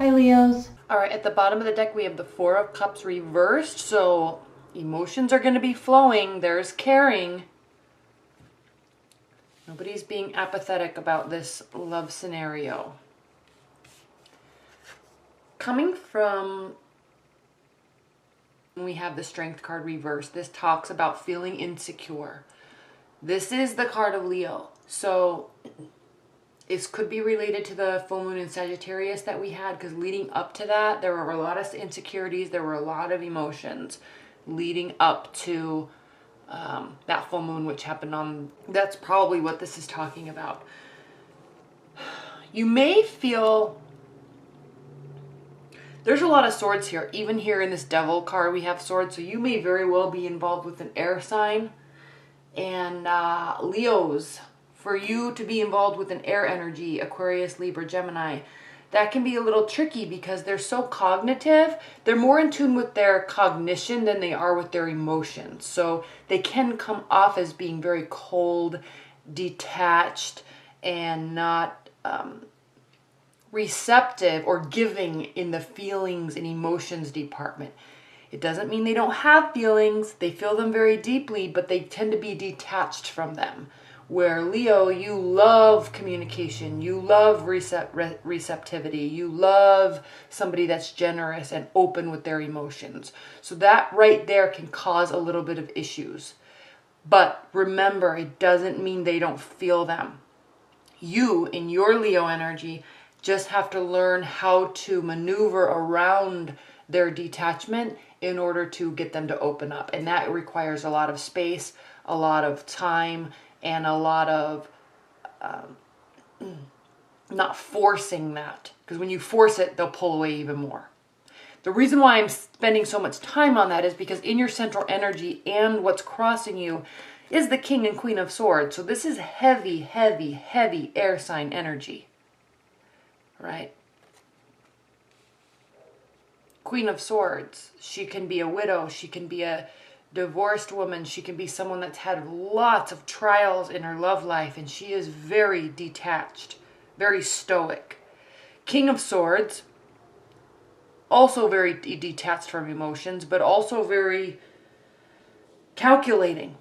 Hi, Leos. All right, at the bottom of the deck, we have the Four of Cups reversed. So emotions are going to be flowing. There's caring. Nobody's being apathetic about this love scenario. Coming from, when we have the Strength card reversed, this talks about feeling insecure. This is the card of Leo. So this could be related to the full moon in Sagittarius that we had, because leading up to that, there were a lot of insecurities. There were a lot of emotions leading up to that full moon, which happened on, that's probably what this is talking about. You may feel, there's a lot of swords here. Even here in this Devil card, we have swords. So you may very well be involved with an air sign. And Leos, for you to be involved with an air energy, Aquarius, Libra, Gemini, that can be a little tricky because they're so cognitive. They're more in tune with their cognition than they are with their emotions. So they can come off as being very cold, detached, and not receptive or giving in the feelings and emotions department. It doesn't mean they don't have feelings. They feel them very deeply, but they tend to be detached from them. Where Leo, you love communication, you love receptivity, you love somebody that's generous and open with their emotions. So that right there can cause a little bit of issues. But remember, it doesn't mean they don't feel them. You, in your Leo energy, just have to learn how to maneuver around their detachment in order to get them to open up. And that requires a lot of space, a lot of time, and a lot of not forcing that. Because when you force it, they'll pull away even more. The reason why I'm spending so much time on that is because in your central energy and what's crossing you is the King and Queen of Swords. So this is heavy, heavy, heavy air sign energy. Right? Queen of Swords. She can be a widow. She can be a divorced woman. She can be someone that's had lots of trials in her love life, and she is very detached, very stoic. King of Swords, also very detached from emotions, but also very calculating.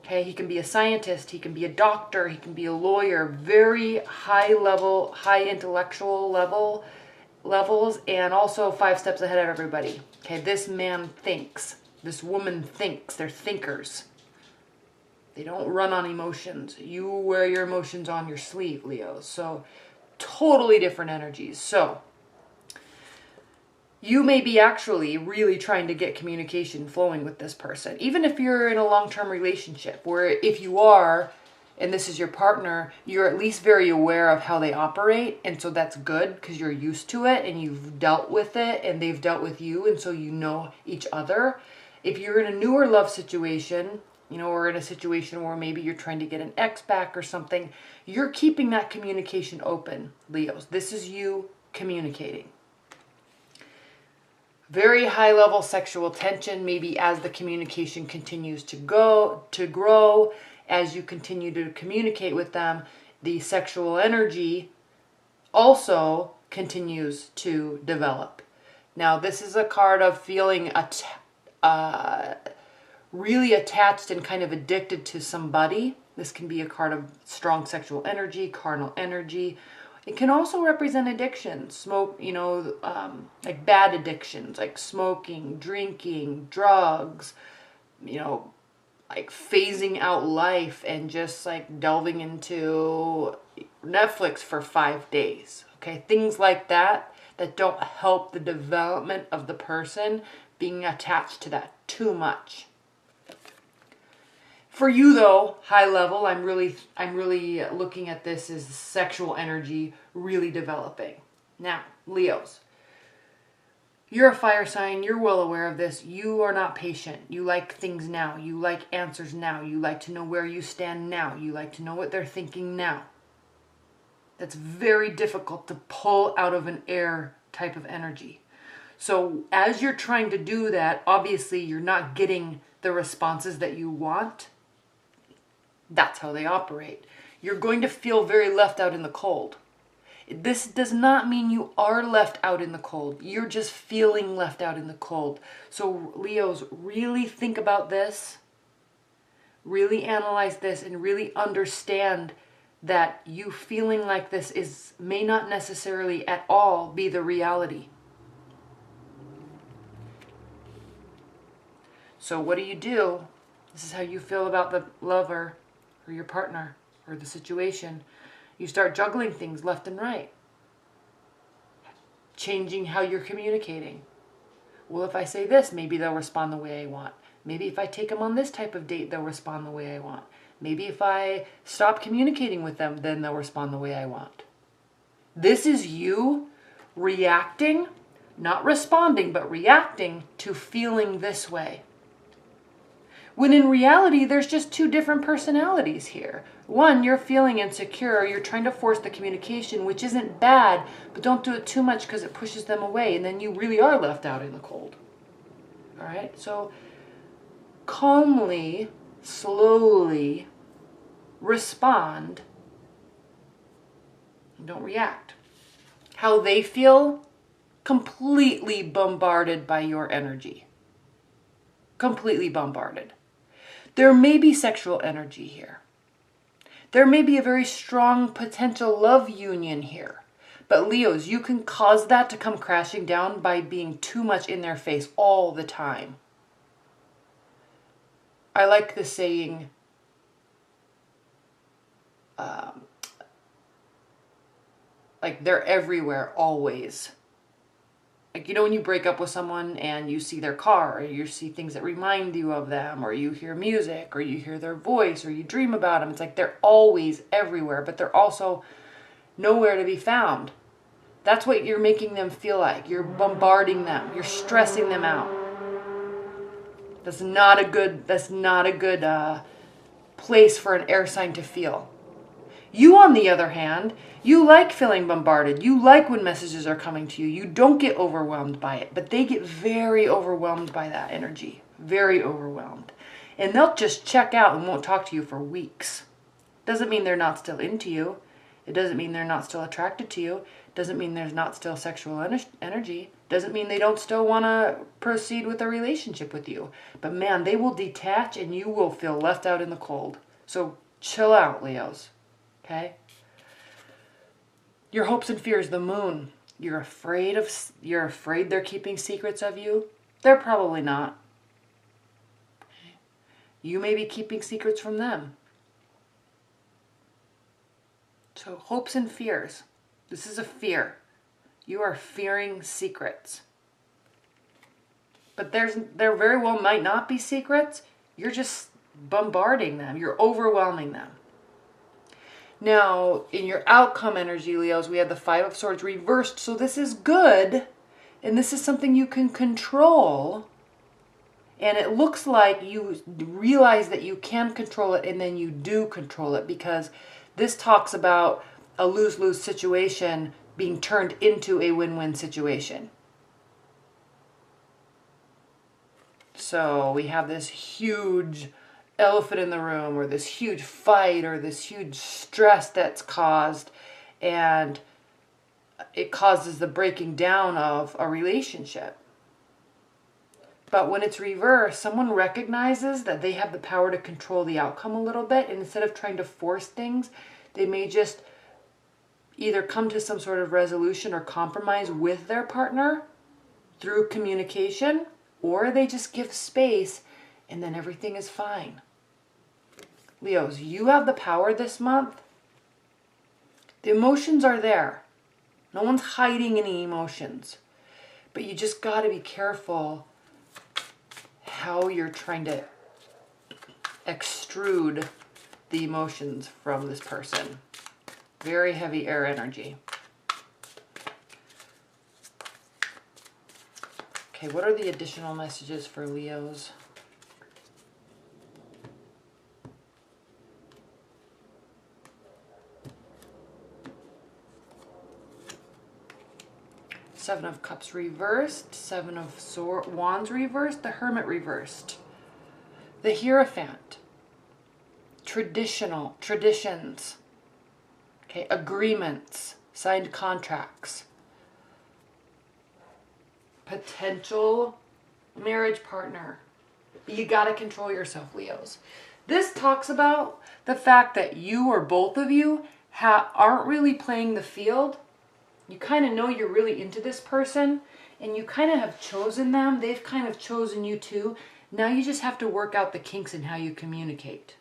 Okay, he can be a scientist, he can be a doctor, he can be a lawyer, very high level, high intellectual levels, and also 5 steps ahead of everybody. Okay, this man thinks. This woman thinks. They're thinkers. They don't run on emotions. You wear your emotions on your sleeve, Leo. So totally different energies. So you may be actually really trying to get communication flowing with this person. Even if you're in a long-term relationship, where if you are, and this is your partner, you're at least very aware of how they operate. And so that's good because you're used to it and you've dealt with it and they've dealt with you. And so you know each other. If you're in a newer love situation, you know, or in a situation where maybe you're trying to get an ex back or something, you're keeping that communication open, Leos. This is you communicating. Very high level sexual tension, maybe as the communication continues to grow, as you continue to communicate with them, the sexual energy also continues to develop. Now, this is a card of feeling really attached and kind of addicted to somebody. This can be a card of strong sexual energy, carnal energy. It can also represent addiction, smoke, you know, like bad addictions, like smoking, drinking, drugs, you know, like phasing out life and just like delving into Netflix for 5 days. Okay, things like that that don't help the development of the person, being attached to that too much. For you though, high level, I'm really looking at this as sexual energy really developing. Now, Leos, you're a fire sign. You're well aware of this. You are not patient. You like things now. You like answers now. You like to know where you stand now. You like to know what they're thinking now. That's very difficult to pull out of an air type of energy. So as you're trying to do that, obviously you're not getting the responses that you want. That's how they operate. You're going to feel very left out in the cold. This does not mean you are left out in the cold. You're just feeling left out in the cold. So Leos, really think about this, really analyze this, and really understand that you feeling like this may not necessarily at all be the reality. So what do? This is how you feel about the lover or your partner or the situation. You start juggling things left and right. Changing how you're communicating. Well, if I say this, maybe they'll respond the way I want. Maybe if I take them on this type of date, they'll respond the way I want. Maybe if I stop communicating with them, then they'll respond the way I want. This is you reacting, not responding, but reacting to feeling this way. When in reality, there's just two different personalities here. One, you're feeling insecure, you're trying to force the communication, which isn't bad, but don't do it too much because it pushes them away, and then you really are left out in the cold. All right, so calmly, slowly respond, and don't react. How they feel, completely bombarded by your energy. Completely bombarded. There may be sexual energy here. There may be a very strong potential love union here. But Leos, you can cause that to come crashing down by being too much in their face all the time. I like the saying, like they're everywhere always. Like, you know, when you break up with someone and you see their car, or you see things that remind you of them, or you hear music, or you hear their voice, or you dream about them. It's like they're always everywhere, but they're also nowhere to be found. That's what you're making them feel like. You're bombarding them. You're stressing them out. That's not a good place for an air sign to feel. You, on the other hand, you like feeling bombarded. You like when messages are coming to you. You don't get overwhelmed by it, but they get very overwhelmed by that energy. Very overwhelmed. And they'll just check out and won't talk to you for weeks. Doesn't mean they're not still into you. It doesn't mean they're not still attracted to you. Doesn't mean there's not still sexual energy. Doesn't mean they don't still want to proceed with a relationship with you. But man, they will detach and you will feel left out in the cold. So chill out, Leos. Okay? Your hopes and fears, the moon. You're afraid they're keeping secrets of you. They're probably not. You may be keeping secrets from them. So hopes and fears. This is a fear. You are fearing secrets. But there very well might not be secrets. You're just bombarding them. You're overwhelming them. Now, in your outcome energy, Leos, we have the Five of Swords reversed. So this is good. And this is something you can control. And it looks like you realize that you can control it, and then you do control it, because this talks about a lose-lose situation being turned into a win-win situation. So we have this huge elephant in the room, or this huge fight, or this huge stress that's caused, and it causes the breaking down of a relationship. But when it's reversed, someone recognizes that they have the power to control the outcome a little bit, and instead of trying to force things, they may just either come to some sort of resolution or compromise with their partner through communication, or they just give space and then everything is fine. Leos, you have the power this month. The emotions are there. No one's hiding any emotions. But you just got to be careful how you're trying to extrude the emotions from this person. Very heavy air energy. Okay, what are the additional messages for Leos? Seven of Cups reversed, Seven of Wands reversed, the Hermit reversed, the Hierophant, traditions, okay, agreements, signed contracts, potential marriage partner. But you got to control yourself, Leos. This talks about the fact that you or both of you aren't really playing the field. You kind of know you're really into this person, and you kind of have chosen them. They've kind of chosen you too. Now you just have to work out the kinks in how you communicate,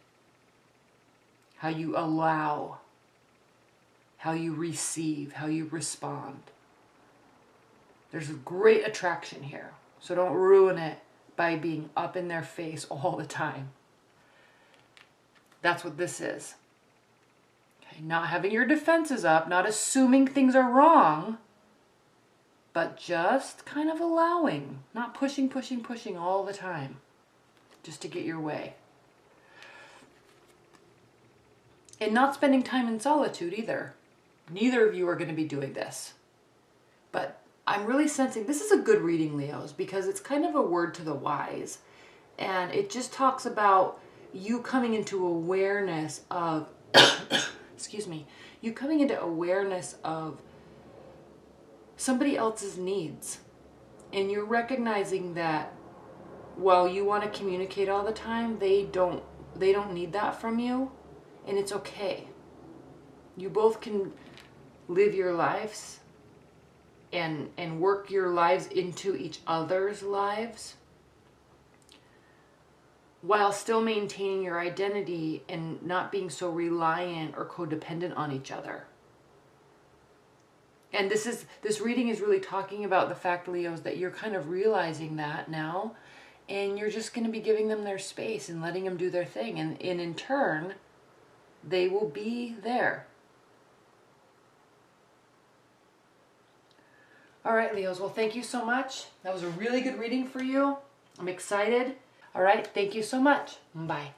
how you allow, how you receive, how you respond. There's a great attraction here, so don't ruin it by being up in their face all the time. That's what this is. Okay, not having your defenses up, not assuming things are wrong, but just kind of allowing, not pushing all the time, just to get your way. And not spending time in solitude either. Neither of you are going to be doing this. But I'm really sensing, this is a good reading, Leos, because it's kind of a word to the wise. And it just talks about you coming into awareness of, excuse me, you coming into awareness of somebody else's needs. And you're recognizing that while you want to communicate all the time, they don't need that from you. And it's okay. You both can live your lives and work your lives into each other's lives while still maintaining your identity and not being so reliant or codependent on each other. And this reading is really talking about the fact, Leos, that you're kind of realizing that now, and you're just going to be giving them their space and letting them do their thing. And in turn, they will be there. All right, Leos. Well, thank you so much. That was a really good reading for you. I'm excited. All right. Thank you so much. Bye.